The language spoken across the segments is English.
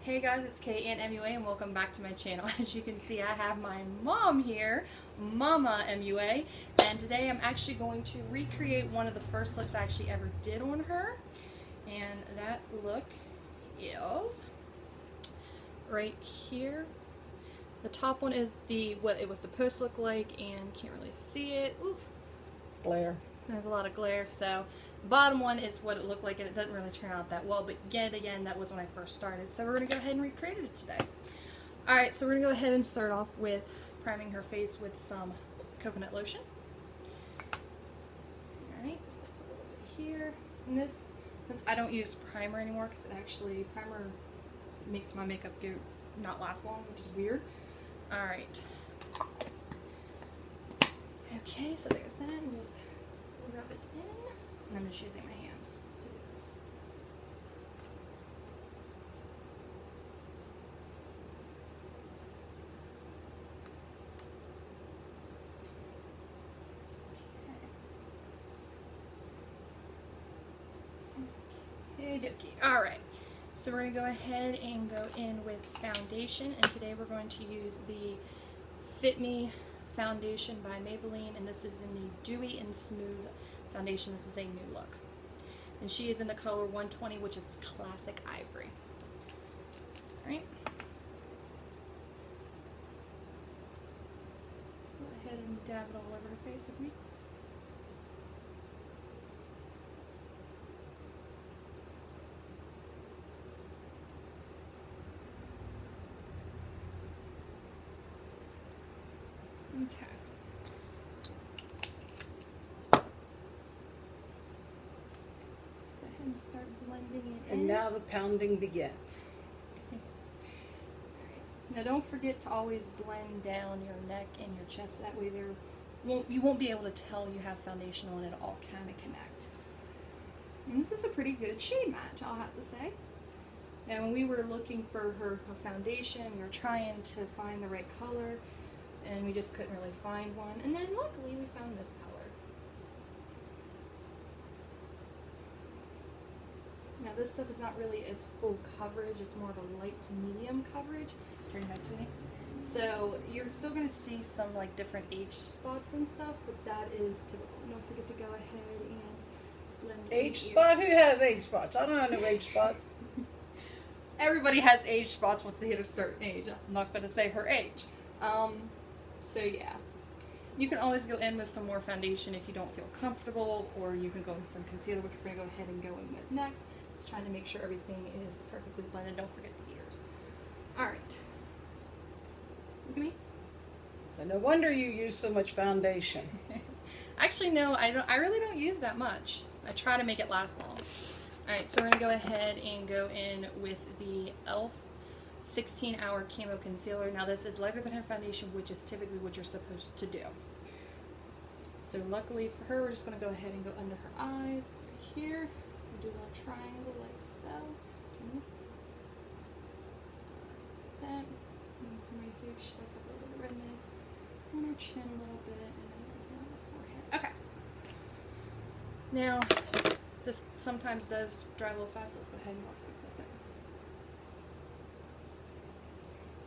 Hey guys, it's Kate and MUA and welcome back to my channel. As you can see, I have my mom here, Mama MUA, and today I'm actually going to recreate one of the first looks I actually ever did on her. And that look is right here. The top one is what it was supposed to look like, and can't really see it. Oof. Glare. There's a lot of glare, so the bottom one is what it looked like, and it doesn't really turn out that well, but yet again, that was when I first started. So we're going to go ahead and recreate it today. Alright, so we're going to go ahead and start off with priming her face with some coconut lotion. Alright, so put a little bit here. And this, since I don't use primer anymore, because primer makes my makeup not last long, which is weird. Alright. Okay, so there's that, and just rub it in. And I'm just using my hands to do this. Okay. Okay, dokie. Alright, so we're going to go ahead and go in with foundation, and today we're going to use the Fit Me foundation by Maybelline, and this is in the Dewy and Smooth foundation. This is a new look, and she is in the color 120, which is classic ivory. All right, let's go ahead and dab it all over her face with me. Okay. And start blending it in. And now the pounding begins. Now don't forget to always blend down your neck and your chest. That way you won't be able to tell you have foundation on. It'll all kind of connect. And this is a pretty good shade match, I'll have to say. Now when we were looking for her foundation, we were trying to find the right color, and we just couldn't really find one. And then luckily we found this color. Now this stuff is not really as full coverage, it's more of a light to medium coverage. Turn it back to me. So you're still going to see some like different age spots and stuff, but that is typical. Don't forget to go ahead and blend Age spot? Who has age spots? I don't have no age spots. Everybody has age spots once they hit a certain age. I'm not going to say her age. So yeah. You can always go in with some more foundation if you don't feel comfortable, or you can go in some concealer, which we're going to go ahead and go in with next. Just trying to make sure everything is perfectly blended. Don't forget the ears. Alright. Look at me. No wonder you use so much foundation. Actually, no, I really don't use that much. I try to make it last long. Alright, so we're going to go ahead and go in with the e.l.f. 16-Hour Camo Concealer. Now this is lighter than her foundation, which is typically what you're supposed to do. So luckily for her, we're just going to go ahead and go under her eyes, right here. So do a little triangle like so. Like that. And some right here, she has a little bit of redness on her chin a little bit, and then right here on the forehead. Okay. Now, this sometimes does dry a little fast. Let's go ahead and work quick with it.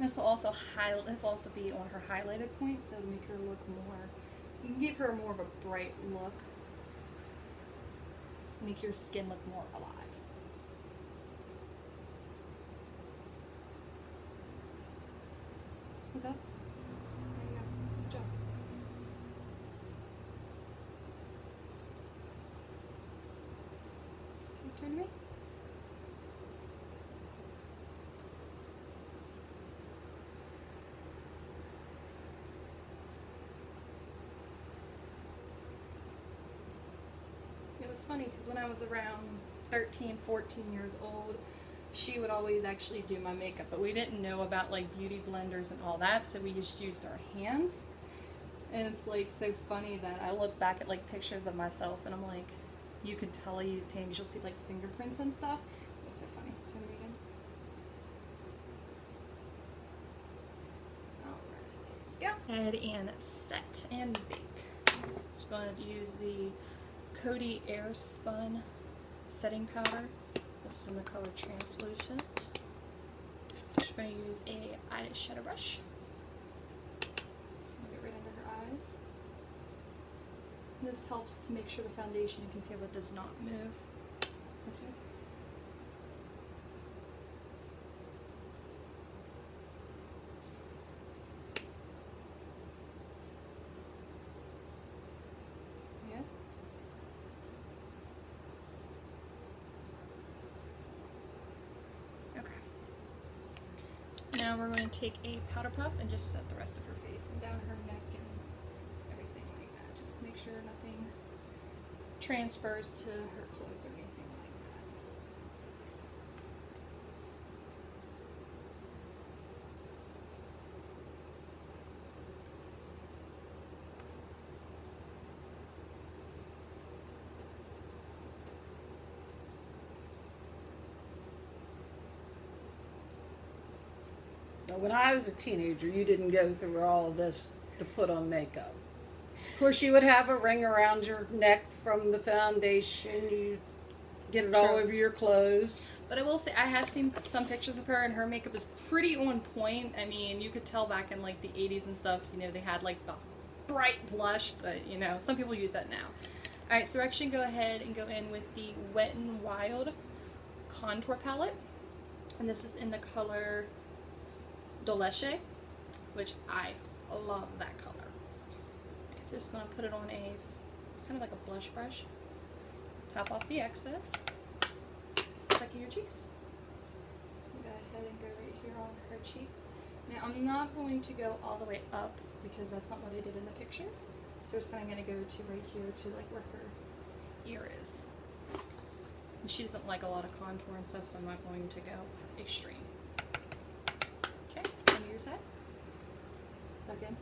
This will also be on her highlighted point, so make her look more. You can give her more of a bright look. Make your skin look more alive. Look up. There you go. Good job. Turn to me. It was funny because when I was around 13, 14 years old, she would always actually do my makeup, but we didn't know about like beauty blenders and all that, so we just used our hands. And it's like so funny that I look back at like pictures of myself and I'm like, you could tell I used hands. You'll see like fingerprints and stuff. It's so funny. Turn me again. Alright, there you go. Head and set and bake. Just going to use the Coty Airspun setting powder. This is in the color Translucent. going to use a eyeshadow brush. So I'm going to get right under her eyes. This helps to make sure the foundation and concealer does not move. Okay. Yeah. Okay. Now we're going to take a powder puff and just set the rest of her face and down her neck and everything like that, just to make sure nothing transfers to her clothes or anything like that. Now, when I was a teenager, you didn't go through all of this to put on makeup. Of course, you would have a ring around your neck from the foundation. You get it all True. over your clothes. But I will say, I have seen some pictures of her, and her makeup is pretty on point. I mean, you could tell back in like the 80s and stuff, you know, they had like the bright blush, but you know, some people use that now. Alright, so we're actually going to go ahead and go in with the Wet n Wild contour palette. And this is in the color Doleche, which I love that color. Alright, so just going to put it on a kind of like a blush brush. Tap off the excess. Second your cheeks. So go ahead and go right here on her cheeks. Now I'm not going to go all the way up because that's not what I did in the picture. So just kind of going to go to right here to like where her ear is. And she doesn't like a lot of contour and stuff, so I'm not going to go extreme. Okay, on your side. Second.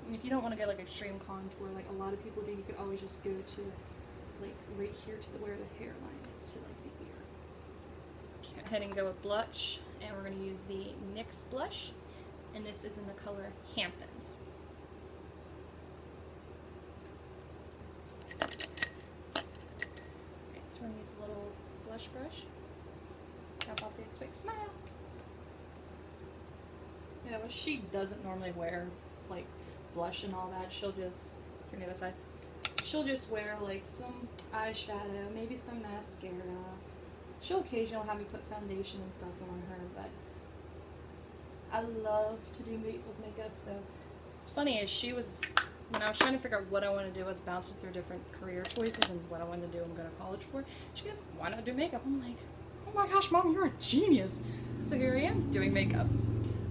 And if you don't want to get like extreme contour, like a lot of people do, you could always just go to like right here to where the hairline is, to like the ear. Okay, go ahead and go with blush, and we're going to use the NYX blush, and this is in the color Hamptons. Alright, so we're going to use a little blush brush, tap off the expect smile. Yeah, well, she doesn't normally wear like blush and all that. She'll just turn the other side. She'll just wear like some eyeshadow, maybe some mascara. She'll occasionally have me put foundation and stuff on her, but I love to do people's makeup. So what's funny is when I was trying to figure out what I want to do, I was bouncing through different career choices and what I wanted to do and go to college for. She goes, why not do makeup? I'm like, oh my gosh, Mom, you're a genius. So here I am doing makeup.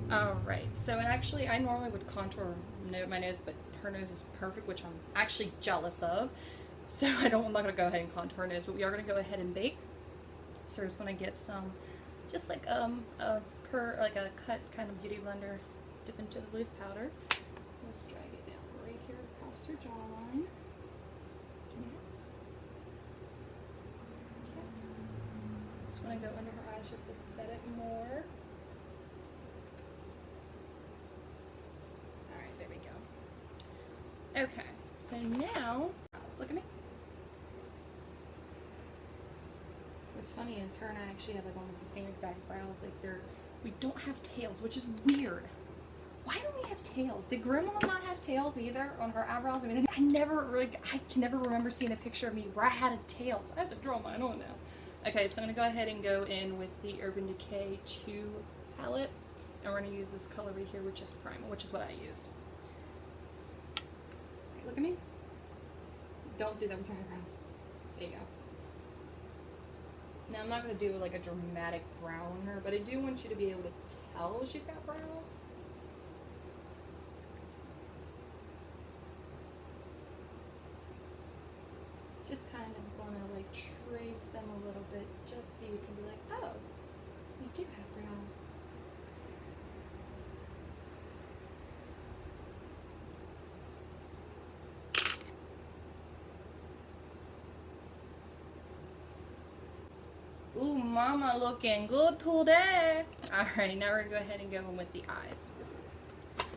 Alright, so and actually I normally would contour my nose, but her nose is perfect, which I'm actually jealous of. So I'm not going to go ahead and contour her nose, but we are going to go ahead and bake. So we're just going to get some, just like a cut kind of beauty blender, dip into the loose powder. Let's drag it down right here across her jawline. Okay. Just want to go under her eyes just to set it more. Okay, so now, look at me. What's funny is her and I actually have like almost the same exact brows. Like we don't have tails, which is weird. Why don't we have tails? Did Grandma not have tails either on her eyebrows? I mean, I can never remember seeing a picture of me where I had a tail, so I have to draw mine on now. Okay, so I'm gonna go ahead and go in with the Urban Decay 2 palette, and we're gonna use this color right here, which is Primal, which is what I use. Look at me. Don't do that with your eyebrows. There you go. Now I'm not going to do like a dramatic brown on her, but I do want you to be able to tell she's got brows. Just kind of want to like trace them a little bit just so you can be like, oh, you do have brows. Ooh, Mama looking good today. Alright, now we're going to go ahead and go in with the eyes.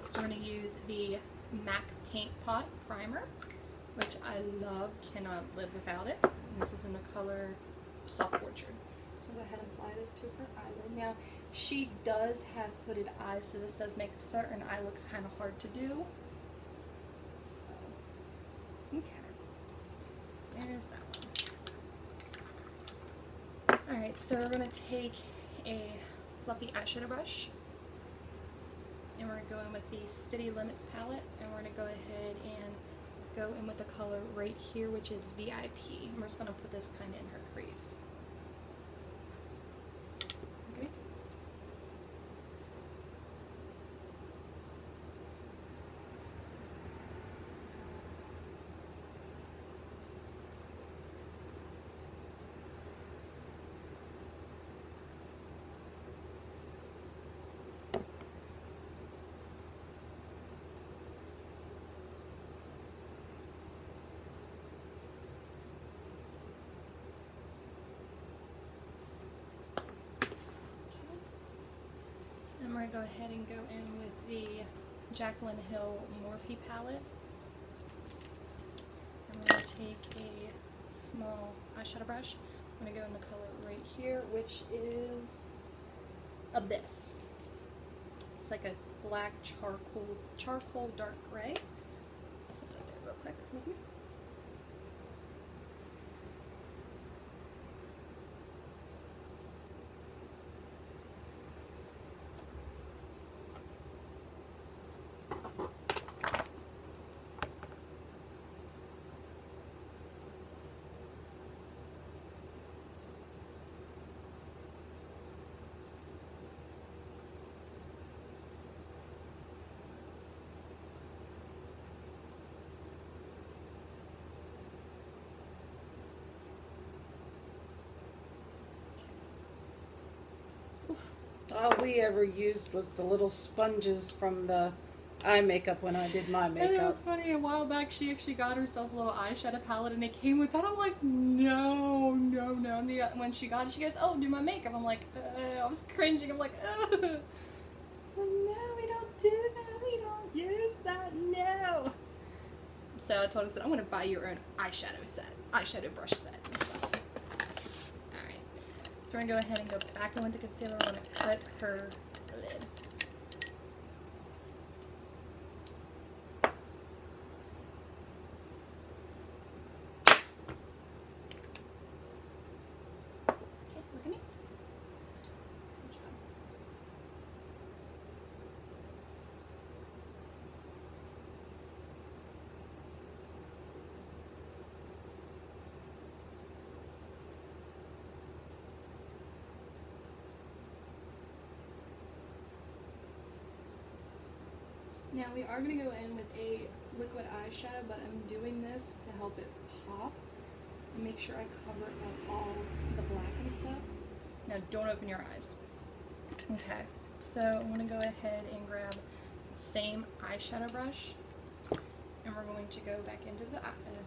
So we're going to use the MAC Paint Pot Primer, which I love, cannot live without it. And this is in the color Soft Orchard. So go ahead and apply this to her eyelid. Now, she does have hooded eyes, so this does make certain eye looks kind of hard to do. So, okay. There's that one. Alright, so we're going to take a fluffy eyeshadow brush. And we're going to go in with the City Limits palette. And we're going to go ahead and go in with the color right here, which is VIP. I'm just going to put this kind of in her crease. Okay. And we're going to go ahead and go in with the Jaclyn Hill Morphe palette. I'm going to take a small eyeshadow brush. I'm going to go in the color right here, which is Abyss. It's like a black charcoal dark gray. Set that there real quick with me. All we ever used was the little sponges from the eye makeup when I did my And it makeup. was funny, a while back she actually got herself a little eyeshadow palette and it came with that. I'm like, no. And when she got it, she goes, oh, do my makeup. I'm like, I was cringing. I'm like, no, we don't do that. We don't use that, no. So I told her, I said, I'm going to buy your own eyeshadow brush set and stuff. Alright, so we're going to go ahead and go back in with the concealer. We're going to cut her lid. Look at me. Good job. Now we are going to go in with a liquid eyeshadow, but I'm doing this to help it pop and make sure I cover up all the black and stuff. Now don't open your eyes. Okay, so I'm going to go ahead and grab the same eyeshadow brush and we're going to go back into the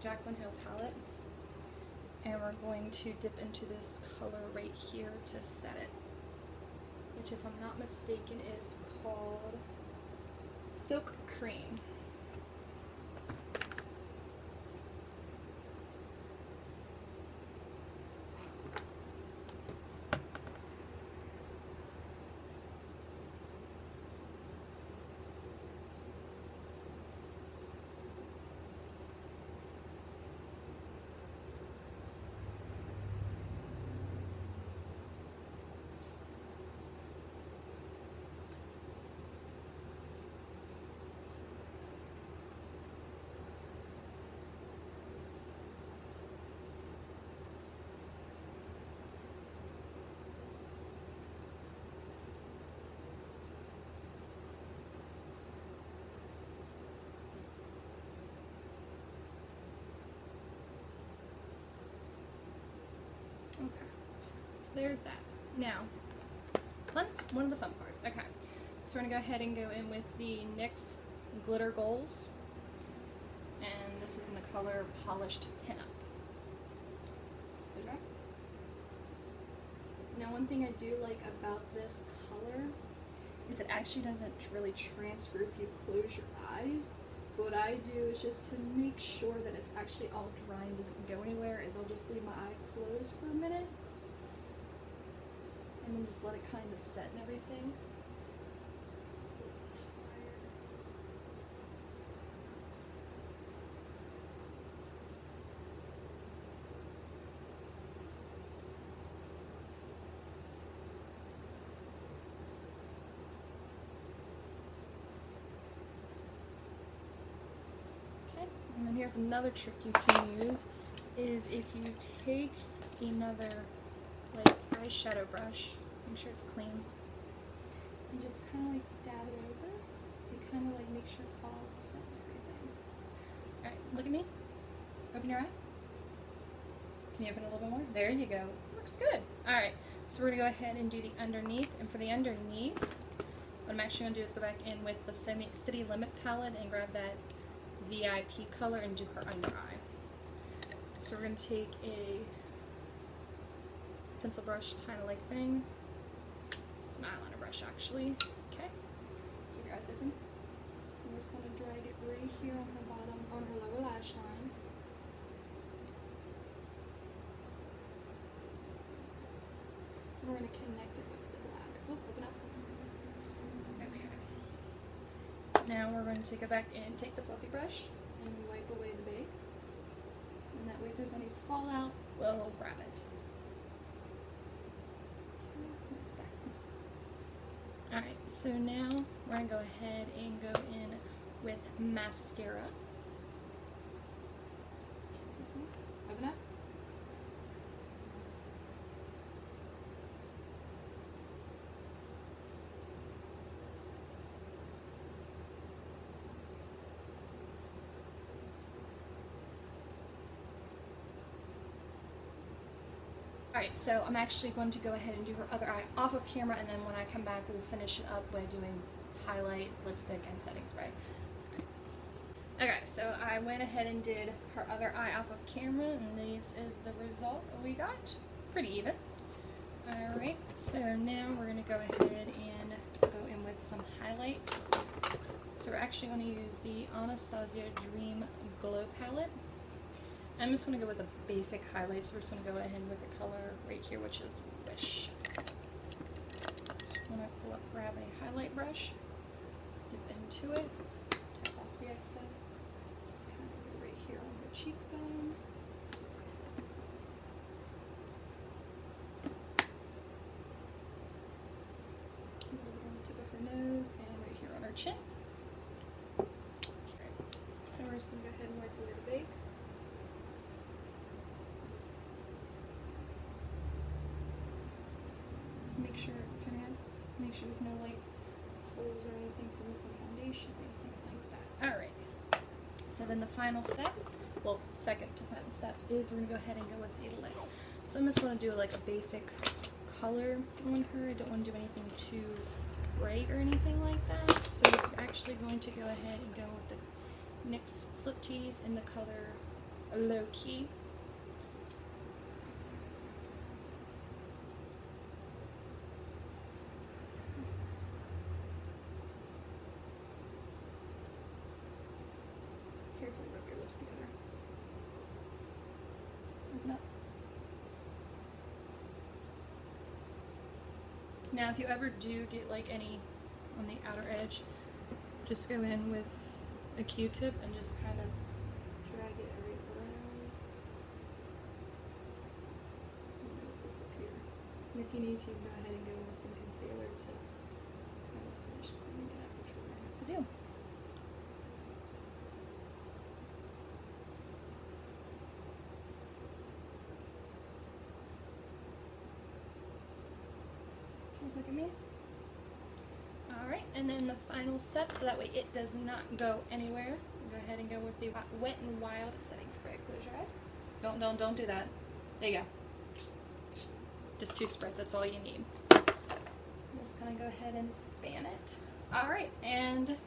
Jaclyn Hill palette and we're going to dip into this color right here to set it, which if I'm not mistaken is called Silk Cream. Okay, so there's that. Now, one of the fun parts. Okay, so we're gonna go ahead and go in with the NYX Glitter Goals, and this is in the color Polished Pinup. Okay. Now, one thing I do like about this color is it actually doesn't really transfer if you close your eyes. But what I do is just to make sure that it's actually all dry and doesn't go anywhere is I'll just leave my eye closed for a minute. And just let it kind of set and everything. Okay, and then here's another trick you can use, is if you take another like eyeshadow brush, make sure it's clean, and just kind of like dab it over. You kind of like make sure it's all set and everything. Alright, look at me. Open your eye. Can you open it a little bit more? There you go. Looks good. Alright, so we're going to go ahead and do the underneath. And for the underneath, what I'm actually going to do is go back in with the City Limit palette and grab that VIP color and do her under eye. So we're going to take a pencil brush kind of like thing. It's an eyeliner brush actually. Okay. Keep your eyes open. We're just going to drag it right here on her bottom, on her lower lash line. And we're going to connect it with the black. Oop, open up. Okay. Now we're going to go back and take the fluffy brush and wipe away the bake. And that way if there's any fallout, we'll grab it. Alright, so now we're going to go ahead and go in with mascara. Open up. Alright, so I'm actually going to go ahead and do her other eye off of camera, and then when I come back we'll finish it up by doing highlight, lipstick, and setting spray. Okay, so I went ahead and did her other eye off of camera, and this is the result we got. Pretty even. Alright, so now we're going to go ahead and go in with some highlight. So we're actually going to use the Anastasia Dream Glow Palette. I'm just going to go with a basic highlight, so we're just going to go ahead with the color right here, which is Wish. I'm going to pull up, grab a highlight brush, dip into it, tap off the excess, just kind of go right here on her cheekbone. A little bit on the tip of her nose, and right here on her chin. Okay. So we're just going to go ahead and wipe away the bake. Make sure, turn around, make sure there's no like holes or anything from missing foundation or anything like that. Alright, so then the final step, well, second to final step, is we're going to go ahead and go with the lip. So I'm just going to do like a basic color on her. I don't want to do anything too bright or anything like that. So we're actually going to go ahead and go with the NYX Slip Tease in the color Low Key. Carefully rub your lips together. Open up. Now if you ever do get like any on the outer edge, just go in with a Q-tip and just kind of drag it right around. And it will disappear. And if you need to, go ahead and go with some concealer to kind of finish cleaning it up, which we're going to have to do. Look at me. Alright, and then the final step, so that way it does not go anywhere. Go ahead and go with the Wet n Wild setting spray. Close your eyes. Don't do that. There you go. Just 2 spreads, that's all you need. I'm just gonna go ahead and fan it. Alright, and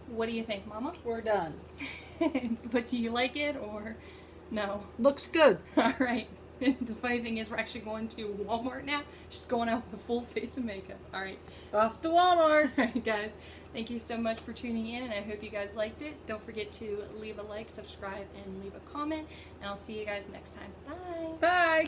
what do you think, Mama? We're done. But do you like it or no? Looks good. Alright. The funny thing is we're actually going to Walmart now, just going out with a full face of makeup. Alright. Off to Walmart. Alright guys, thank you so much for tuning in, and I hope you guys liked it. Don't forget to leave a like, subscribe, and leave a comment, and I'll see you guys next time. Bye! Bye.